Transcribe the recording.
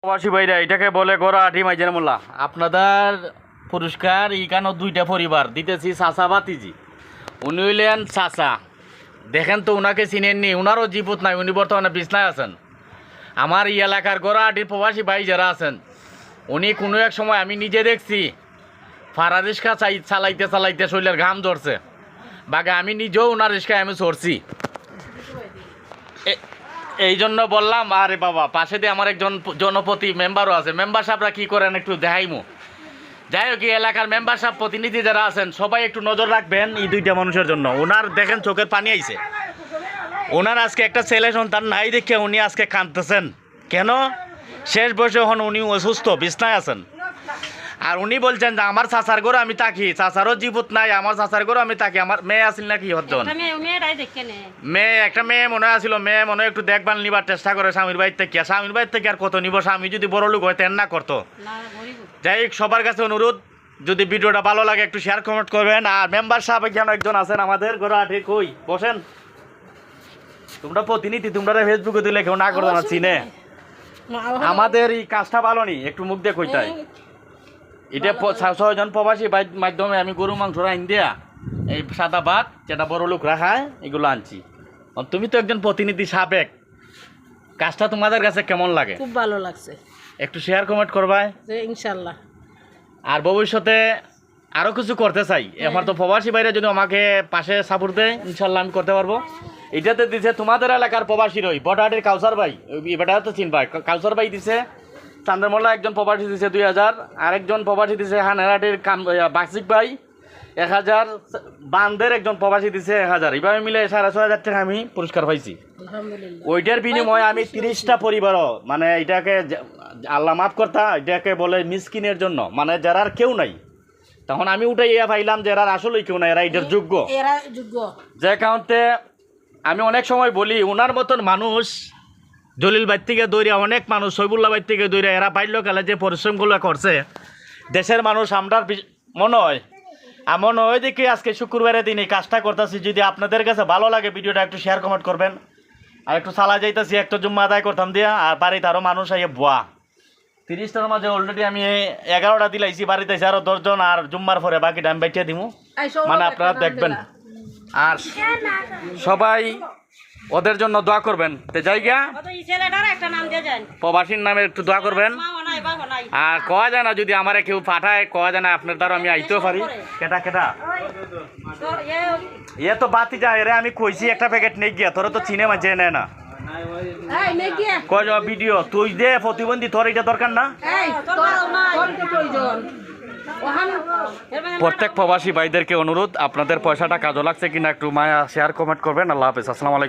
প্রবাসী ভাইরা এটাকে বলে গোরাহাটি মাইজের মোল্লা। আপনাদের পুরস্কার এইখানে দুইটা পরিবার দিতেছি, চাচা বাতিজি। উনি হইলেন চাচা, দেখেন তো ওনাকে চিনেননি, ওনারও জীবত নাই, উনি বর্তমানে বিছনায় আছেন। আমার এই এলাকার গোরাহাটির প্রবাসী ভাই যারা আছেন, উনি কোনো এক সময় আমি নিজে দেখছি ফারা রিক্সা চালাইতে চালাইতে শরীরের ঘাম ধরছে, বাগে আমি নিজেও ওনার রিক্সায় আমি চড়ছি। এই জন্য বললাম, আরে বাবা পাশে দিয়ে আমার একজন জনপ্রতি মেম্বারও আছে, মেম্বার সাহেবরা কী করেন একটু দেখাইমু। যাই হোক, এই এলাকার মেম্বার সাহেব প্রতিনিধি যারা আছেন সবাই একটু নজর রাখবেন এই দুইটা মানুষের জন্য। ওনার দেখেন চোখের পানি আইছে, ওনার আজকে একটা ছেলে সন্তান নাই দেখে উনি আজকে কাঁদতেছেন। কেন? শেষ বয়সে হন উনি অসুস্থ, বিছনায় আছেন। আর উনি বলছেন যে আমার চাচার ঘরে আমি থাকি, চাচারও জীবত নাই, আমার চাচার ঘরে আমি থাকি। আমার মেয়ে আসিল নাকি হতজন মেয়ে, একটা মেয়ে মনে আসিল, মেয়ে মনে একটু দেখভাল নিবার চেষ্টা করে স্বামীর বাড়ির থেকে। স্বামীর বাড়ির থেকে আর কত নিব, স্বামী যদি বড় লোক হয় তেন না করতো। যাই হোক, সবার কাছে অনুরোধ, যদি ভিডিওটা ভালো লাগে একটু শেয়ার কমেন্ট করবেন। আর মেম্বার সাহেব যেন একজন আছেন আমাদের গোরাহাটি, কই বসেন তোমরা প্রতিনিধি, তোমরা ফেসবুকে দিলে কেউ না করতো না চিনে। আমাদের এই কাজটা ভালো নি, একটু মুখ দিয়ে কইতাই। এটা 6জন প্রবাসী মাধ্যমে আমি গরু মাংস আইন দিয়া এই সাদা ভাত যেটা বড় লোক রাখায় এগুলো আনছি। তুমি তো একজন প্রতিনিধি সাবেক, কাজটা তোমাদের কাছে কেমন লাগে? খুব ভালো লাগছে, একটু শেয়ার কমেন্ট করবাই ইনশাল্লাহ। আর ভবিষ্যতে আরও কিছু করতে চাই। আমার তো প্রবাসী বাইরে যদি আমাকে পাশে সাপোর্ট দেয় ইনশাল্লাহ আমি করতে পারবো। এটাতে দিছে তোমাদের এলাকার প্রবাসীর ওই বড়হাটির কাউসার ভাই, বেটা তো চিনবাই, কাউসার ভাই দিছে। চান্দারমোল্লা একজন প্রবাসী দিছে 2000, আরেকজন প্রবাসী দিছে হানারাটির বাসিক ভাই 1000, বান্দের একজন প্রবাসী দিছে 1000। এইভাবে মিলে 6500 টাকা আমি পুরস্কার পাইছি। ওইটার বিনিময়ে আমি 30টা পরিবারও, মানে এটাকে আল্লাহ মাফ করতা, এটাকে বলে মিসকিনের জন্য, মানে যারা আর কেউ নাই। তখন আমি উঠে ইয়া পাইলাম যে এরা আসলেই কেউ নাই, এরা এটার যোগ্য। যে কারণে আমি অনেক সময় বলি, ওনার মতন মানুষ জলিল বাইর থেকে দৌড়িয়া, অনেক মানুষ সৈবুল্লাহ বাইর থেকে দৌড়িয়া, এরা বাল্যকালে যে পরিশ্রমগুলো করছে দেশের মানুষ আমরার মনে হয় এমন হয় দেখি আজকে শুক্রবারের দিন এই কাজটা করতেছি। যদি আপনাদের কাছে ভালো লাগে ভিডিওটা একটু শেয়ার কমেন্ট করবেন। আর একটু চালা যাইতেছি, একটা জুম্মা আদায় করতাম দিয়া, আর বাড়িতে আরও মানুষ আইয়ে বুয়া 30টার মাঝে অলরেডি আমি 11টা দিলাইছি, বাড়িতে আইসি আরও 10 জন, আর জুম্মার পরে বাকিটা আমি বাইটিয়ে দিমু, মানে আপনারা দেখবেন। আর সবাই ওদের জন্য দোয়া করবেন। জায়গা প্রবাসীর নামে একটু দোয়া করবেন। আর কয়া যায় না, যদি আমার কেউ পাঠায় কয়া যায় না, আপনার দ্বারা আমি আইতেও পারি। কেটা কেটা এ তো বাতি যায় রে, আমি কইছি একটা প্যাকেট নেই গিয়া, তোরা তো চিনে মাঝে নেয় না। কয় ভিডিও তুই দে প্রতিবন্ধী, তোর এটা দরকার না। প্রত্যেক প্রবাসী ভাইদেরকে অনুরোধ, আপনাদের পয়সাটা কাজও লাগছে কিনা একটু মায়া শেয়ার কমেন্ট করবেন। আল্লাহ হাফেজ, আসসালামু আলাইকুম।